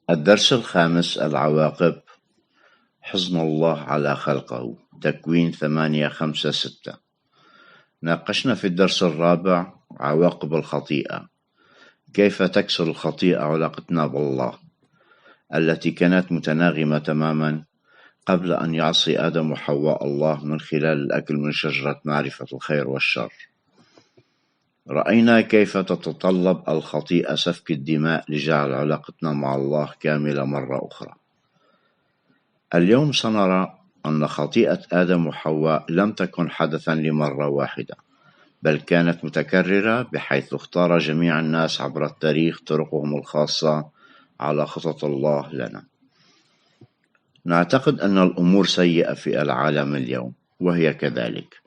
الدرس الخامس: العواقب. حزن الله على خلقه. تكوين 8:5-6. ناقشنا في الدرس الرابع عواقب الخطيئة، كيف تكسر الخطيئة علاقتنا بالله التي كانت متناغمة تماما قبل أن يعصي آدم وحواء الله من خلال الأكل من شجرة معرفة الخير والشر. رأينا كيف تتطلب الخطيئة سفك الدماء لجعل علاقتنا مع الله كاملة مرة أخرى. اليوم سنرى أن خطيئة آدم وحواء لم تكن حدثا لمرة واحدة، بل كانت متكررة، بحيث اختار جميع الناس عبر التاريخ طرقهم الخاصة على خطط الله لنا. نعتقد أن الأمور سيئة في العالم اليوم، وهي كذلك،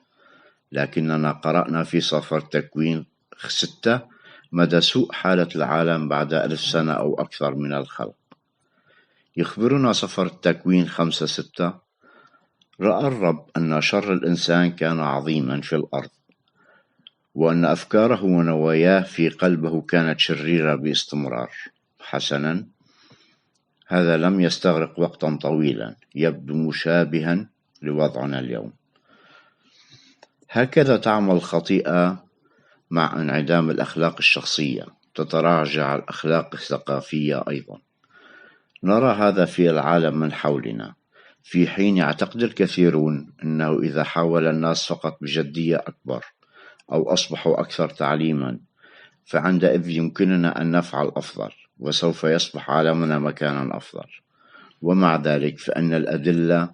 لكننا قرأنا في سفر تكوين 6 مدى سوء حالة العالم بعد 1000 سنة أو أكثر من الخلق. يخبرنا سفر التكوين 5:6: رأى الرب أن شر الإنسان كان عظيما في الأرض، وأن أفكاره ونواياه في قلبه كانت شريرة باستمرار. حسنا، هذا لم يستغرق وقتا طويلا، يبدو مشابها لوضعنا اليوم. هكذا تعمل الخطيئة مع انعدام الأخلاق الشخصية، تتراجع الأخلاق الثقافية أيضا. نرى هذا في العالم من حولنا، في حين يعتقد الكثيرون أنه إذا حاول الناس فقط بجدية أكبر أو أصبحوا أكثر تعليما، فعندئذ يمكننا أن نفعل أفضل، وسوف يصبح عالمنا مكانا أفضل. ومع ذلك فإن الأدلة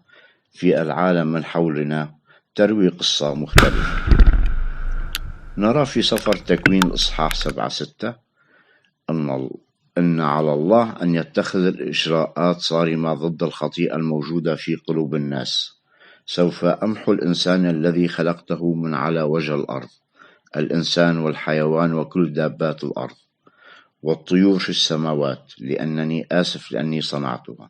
في العالم من حولنا تروي قصة مختلفة. نرى في سفر تكوين إصحاح 7:6 أن على الله أن يتخذ الإجراءات صارمة ضد الخطيئة الموجودة في قلوب الناس. سوف أمحو الإنسان الذي خلقته من على وجه الأرض، الإنسان والحيوان وكل دابات الأرض والطيور في السماوات، لأنني آسف لأني صنعتها.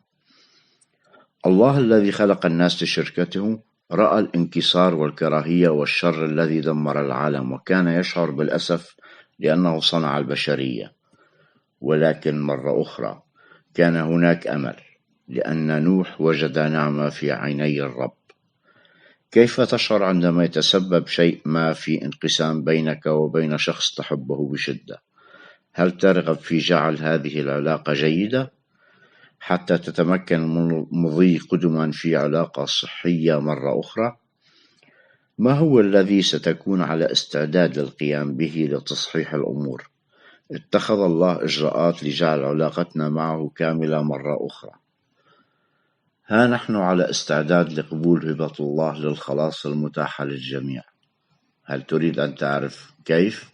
الله الذي خلق الناس لشركته رأى الانكسار والكراهية والشر الذي دمر العالم، وكان يشعر بالأسف لأنه صنع البشرية. ولكن مرة أخرى كان هناك أمل، لأن نوح وجد نعمة في عيني الرب. كيف تشعر عندما يتسبب شيء ما في انقسام بينك وبين شخص تحبه بشدة؟ هل ترغب في جعل هذه العلاقة جيدة حتى تتمكن من مضي قدما في علاقة صحية مرة أخرى؟ ما هو الذي ستكون على استعداد للقيام به لتصحيح الأمور؟ اتخذ الله إجراءات لجعل علاقتنا معه كاملة مرة أخرى. ها نحن على استعداد لقبول هبة الله للخلاص المتاحة للجميع. هل تريد أن تعرف كيف؟